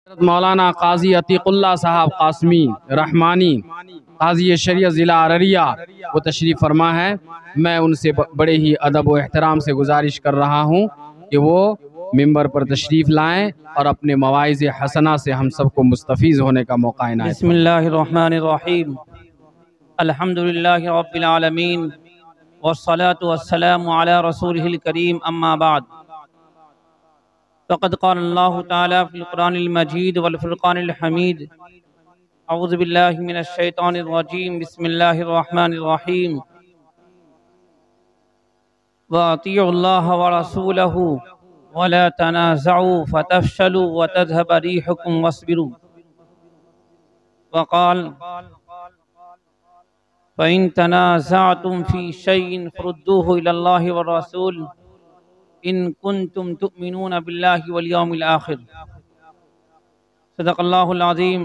मौलाना काजी अतीकुल्लाह साहब कासमी रहमानी काजी शरीयत ज़िला अररिया वो तशरीफ़ फरमा है। मैं उनसे बड़े ही अदब व एहतराम से गुजारिश कर रहा हूँ कि वो मिंबर पर तशरीफ़ लाएँ और अपने मवाइज़ हसना से हम सबको मुस्तफ़ीज़ होने का मौका इनायत फरमाएं। बिस्मिल्लाहिर्रहमानिर्रहीम अल्हम्दुलिल्लाहि रब्बिल आलमीन वस्सलातु वस्सलामु अला रसूलिहिल करीम अम्मा बाद फ़क़द क़ाल अल्लाहु तआला फ़िल क़ुरानिल मजीद वल फ़ुरक़ानिल हमीद अऊज़ु बिल्लाहि मिनश शैतानिर रजीम बिस्मिल्लाहिर रहमानिर रहीम व अतीउल्लाह व रसूलहु व ला तनाज़अू फ़तफ़शलू व तज़हब रिहुकुम वस्बिरू वक़ाल फ़इन तनाज़अतुम फ़ी शैइन फ़रुद्दूहु इलल्लाहि व रसूल इन कुन्तुम तुअमिनून बिल्लाहि वल यौमिल आखिर सदक़ल्लाहुल अज़ीम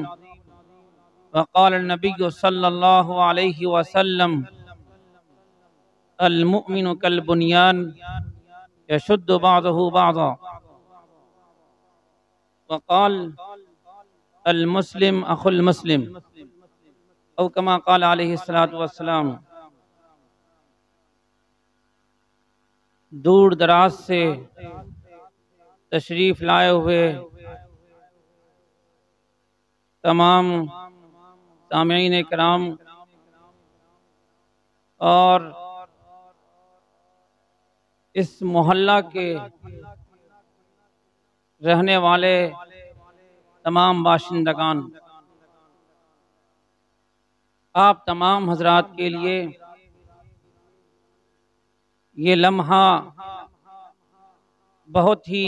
वक़ाल नबिय्यु सल्लल्लाहु अलैहि वसल्लम अल मुअमिनु कल बुनियान यशुद्दु बअदुहु बअज़ा वक़ाल अल मुस्लिम अखुल मुस्लिम औ कमा क़ाल अलैहिस्सलातु वस्सलाम। दूर दराज से तशरीफ लाए हुए तमाम सामीईन किराम और इस मोहल्ला के रहने वाले तमाम बाशिंदगान, आप तमाम हजरात के लिए ये लम्हा बहुत ही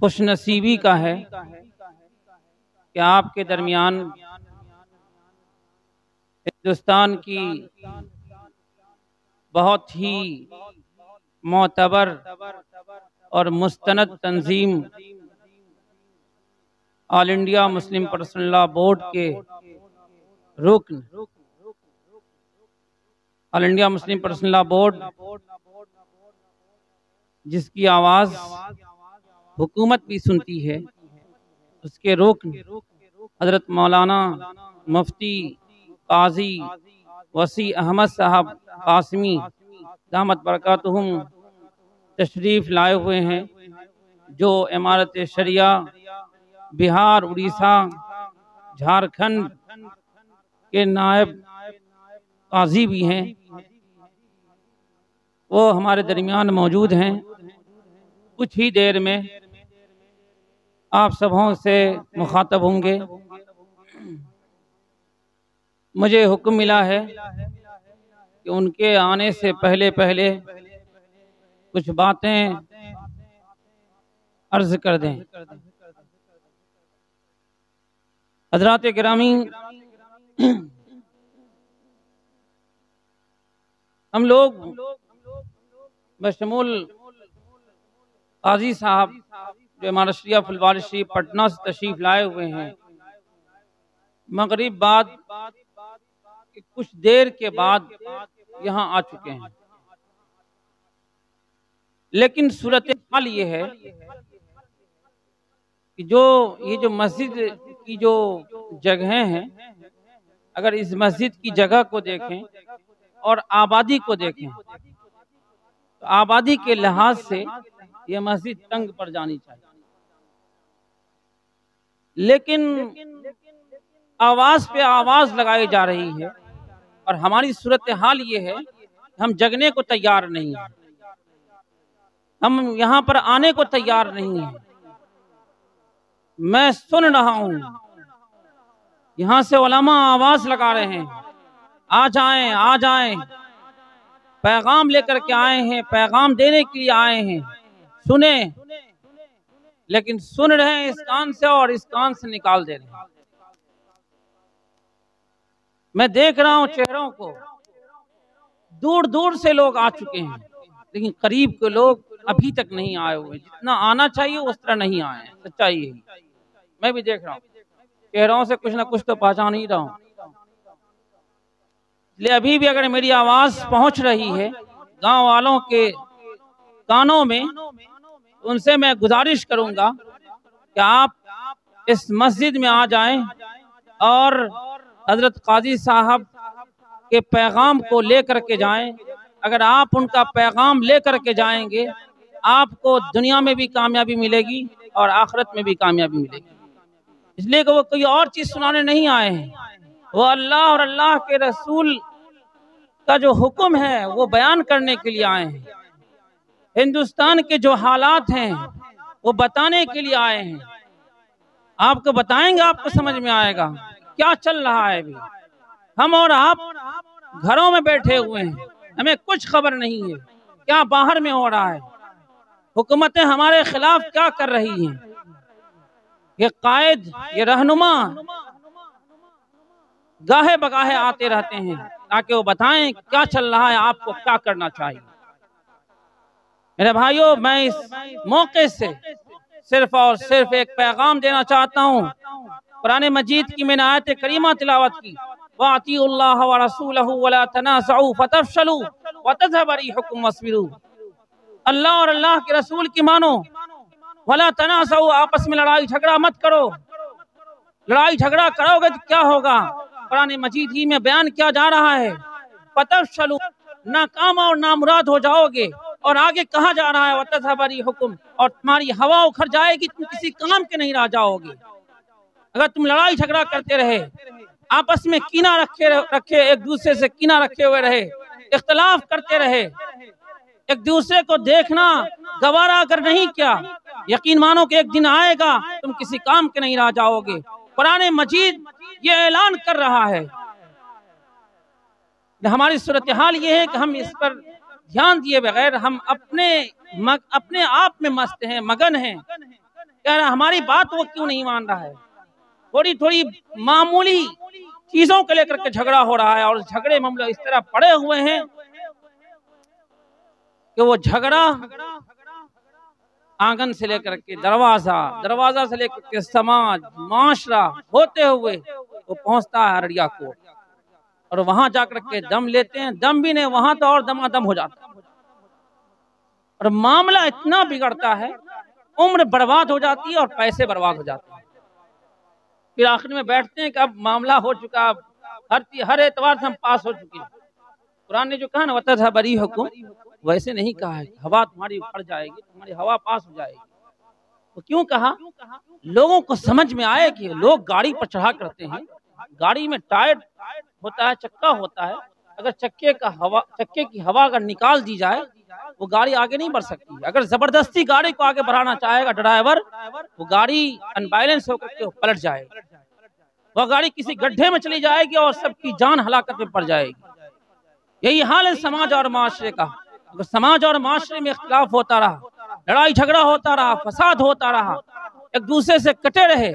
खुशनसीबी का है कि आपके दरमियान हिंदुस्तान की बहुत ही मोतबर और मुस्तनद तंजीम all India Muslim personal law board के रुकन all India Muslim personal law board, जिसकी आवाज़ हुकूमत भी सुनती है, उसके रुकन हज़रत मौलाना मुफ्ती काजी वसी अहमद साहब कासमी दामत बरकातुहुम तशरीफ़ लाए हुए हैं, जो इमारत शरिया बिहार, उड़ीसा, झारखंड के नायब काजी भी हैं। वो हमारे दरमियान मौजूद हैं। कुछ ही देर में आप सबों से मुखातब होंगे। मुझे हुक्म मिला है कि उनके आने से पहले पहले कुछ बातें अर्ज कर दें। हज़रात गिरामी, हम लोग बशमूल काजी साहब जो इमारत शरिया फुलवारी शरीफ पटना से तशरीफ लाए हुए हैं, मगरिब बाद कुछ देर के बाद यहाँ आ चुके हैं। लेकिन सूरत हाल ये है कि ये जो मस्जिद की जो जगहें हैं, अगर इस मस्जिद की जगह को देखें और आबादी को देखें तो आबादी के लिहाज से ये मस्जिद तंग पड़ जानी चाहिए। लेकिन आवाज पे आवाज लगाई जा रही है और हमारी सूरत हाल ये है कि हम जगने को तैयार नहीं हैं, हम यहाँ पर आने को तैयार नहीं हैं। मैं सुन रहा हूँ, यहाँ से उलमा आवाज लगा रहे हैं, आ जाएं, आ जाएं, पैगाम लेकर के आए हैं, पैगाम देने के लिए आए हैं, सुने। लेकिन सुन रहे हैं इस कान से और इस कान से निकाल दे रहे हैं। मैं देख रहा हूं चेहरों को, दूर दूर से लोग आ चुके हैं, लेकिन करीब के लोग अभी तक नहीं आए हुए। जितना आना चाहिए उस तरह नहीं आए हैं। सच्चाई यही, मैं भी देख रहा हूँ, चेहरों से कुछ ना कुछ तो पहचान ही रहा हूँ। इसलिए अभी भी अगर मेरी आवाज पहुंच रही है गांव वालों के कानों में, उनसे मैं गुजारिश करूंगा कि आप इस मस्जिद में आ जाएं और हजरत काजी साहब के पैगाम को लेकर के जाएं। अगर आप उनका पैगाम लेकर के जाएंगे, आपको दुनिया में भी कामयाबी मिलेगी और आखिरत में भी कामयाबी मिलेगी। इसलिए कि वो कोई और चीज सुनाने नहीं आए हैं, वो अल्लाह और अल्लाह के रसूल का जो हुक्म है वो बयान करने के लिए आए हैं। हिंदुस्तान के जो हालात हैं वो बताने के लिए आए हैं। आपको बताएंगे, आपको समझ में आएगा क्या चल रहा है। अभी हम और आप घरों में बैठे हुए हैं, हमें कुछ खबर नहीं है क्या बाहर में हो रहा है, हुकूमतें हमारे खिलाफ क्या कर रही हैं। ये कायद, ये रहनुमा गाहे बगाहे आते रहते हैं ताकि वो बताएं क्या चल रहा है, आपको क्या करना चाहिए। मेरे भाइयों, मैं इस मौके से सिर्फ और सिर्फ एक पैगाम देना चाहता हूँ। कुरान मजीद की मैंने आयत करीमा तिलावत की, वातिउल्लाह व रसूलहु वला तनाज़उ फतफशलू व तज़हब रिहुकुम वस्बिरू। अल्लाह और अल्लाह के रसूल की मानो, वला तनाज़उ, आपस में लड़ाई झगड़ा मत करो। लड़ाई झगड़ा करोगे तो क्या होगा, कुरान मजीद ही में बयान किया जा रहा है, फतफशलू, नाकाम और नामुराद हो जाओगे। और आगे कहा जा रहा है वतज़हब रिहुकुम, और तुम्हारी हवा उखड़ जाएगी, तुम किसी काम के नहीं रह जाओगे। अगर तुम लड़ाई झगड़ा करते रहे, आपस में कीना रखे एक दूसरे से कीना रखे हुए रहे, इख्तलाफ करते रहे, एक दूसरे को देखना गवारा अगर नहीं किया, यकीन मानो कि एक दिन आएगा तुम किसी काम के नहीं रह जाओगे। कुरान मजीद ये ऐलान कर रहा है। हमारी सूरत हाल ये है कि हम इस पर ध्यान दिए बगैर हम अपने आप में मस्त हैं, मगन हैं। कह रहा हमारी बात वो क्यों नहीं मान रहा है। थोड़ी थोड़ी मामूली चीजों को लेकर के झगड़ा हो रहा है, और झगड़े में हम लोग इस तरह पड़े हुए हैं कि वो झगड़ा आंगन से लेकर के दरवाजा, दरवाजा से लेकर के समाज, माशरा होते हुए वो पहुंचता है अररिया कोर्ट, और वहां जाकर के दम लेते हैं। दम भी नहीं, वहां तो और दमादम हो जाता है, और मामला इतना बिगड़ता है, उम्र बर्बाद हो जाती है और पैसे बर्बाद हो जाते हैं। फिर आखिर में बैठते हैं कि अब मामला हो चुका, हर एतवार से हम पास हो चुके हैं। कुरान ने जो कहा ना वतज़हब रिहुकुम, वैसे नहीं कहा है हवा तुम्हारी उखड़ जाएगी, तुम्हारी हवा पास हो जाएगी। तो क्यों कहा, लोगों को समझ में आए कि लोग गाड़ी पर चढ़ा करते हैं, गाड़ी में टायर होता है, चक्का होता है, अगर चक्के की हवा अगर निकाल दी जाए वो गाड़ी आगे नहीं बढ़ सकती। अगर जबरदस्ती गाड़ी को आगे बढ़ाना चाहेगा ड्राइवर, वो गाड़ी अनबैलेंस होकर के पलट जाएगी, वह गाड़ी किसी गड्ढे में चली जाएगी और सबकी जान हलाकत में पड़ जाएगी। यही हाल है समाज और माशरे का। अगर समाज और माशरे में इख्तिलाफ होता रहा, लड़ाई झगड़ा होता रहा, फसाद होता रहा, एक दूसरे से कटे रहे,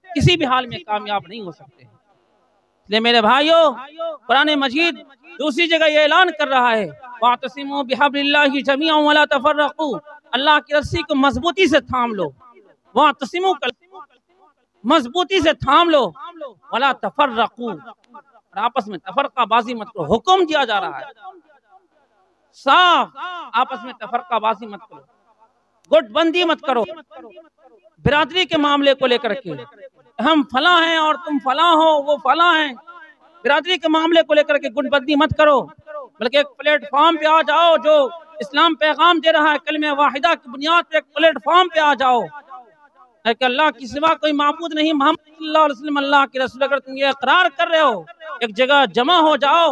किसी भी हाल में कामयाब नहीं हो सकते। इसलिए मेरे भाइयों, कुरान मजीद दूसरी जगह ये ऐलान कर रहा है, वातसिमू बिहब्लिल्लाहि जमीअन वला तफर्रकू, अल्लाह की रस्सी को मजबूती से थाम लो, वातसिमू, मजबूती से थाम लो, वला तफर्रकू, और आपस में तफरकाबाजी मत करो। हुक्म दिया जा रहा है साफ, आपस में तफरकाबाजी मत करो, गुटबंदी मत करो। बिरादरी के मामले को लेकर के हम फला हैं और तुम फला हो, वो फला हैं, बिरादरी के मामले को लेकर के गुटबंदी मत करो, बल्कि एक प्लेटफॉर्म पे आ जाओ जो इस्लाम पैगाम दे रहा है। कलमे वाहिदा की बुनियाद पे एक प्लेटफॉर्म पे आ जाओ कि अल्लाह की सिवा कोई माबूद नहीं, मोहम्मद सल्लल्लाहु अलैहि वसल्लम अल्लाह के रसूल। अगर तुम ये इकरार कर रहे हो, एक जगह जमा हो जाओ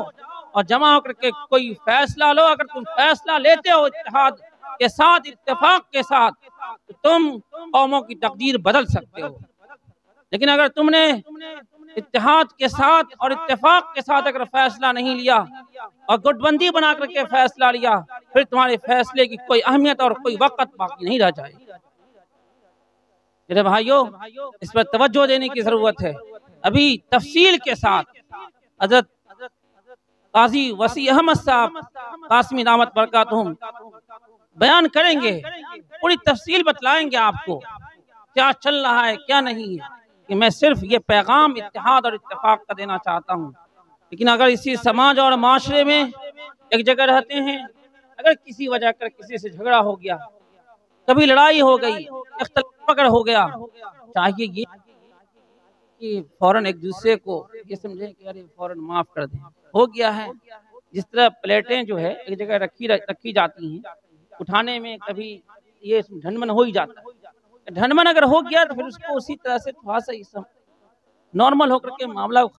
और जमा होकर के कोई फैसला लो। अगर तुम फैसला लेते हो इत्तेहाद के साथ, इत्तेफाक के साथ, तो तुम कौमों की तकदीर बदल सकते हो। लेकिन अगर तुमने इत्तेहाद के साथ और इत्तेफाक के साथ अगर फैसला नहीं लिया और गुटबंदी बना करके फैसला लिया, फिर तुम्हारे फैसले की कोई अहमियत और कोई वक्त बाकी नहीं रह जाएगी। मेरे भाइयों, इस पर तवज्जो देने की जरूरत है। अभी तफसील के साथ हजरत काजी वसी अहमद साहब कासमी दामत बरकातहुम बयान करेंगे, पूरी तफसील बतलाएंगे आपको क्या चल रहा है क्या नहीं है। कि मैं सिर्फ ये पैगाम इत्तेहाद और इत्तेफाक का देना चाहता हूँ। लेकिन अगर इसी समाज और माशरे में एक जगह रहते हैं, अगर किसी वजह कर किसी से झगड़ा हो गया, कभी लड़ाई हो गई, इख्तिलाफ अगर हो गया, चाहिए ये कि फौरन एक दूसरे को ये समझे कि अरे फौरन माफ कर दें, हो गया है। जिस तरह प्लेटें जो है एक जगह रखी जाती हैं, उठाने में कभी ये ढनमन हो ही जाता है। ढनमन अगर हो गया तो फिर उसको उसी तरह से थोड़ा सा नॉर्मल होकर के मामला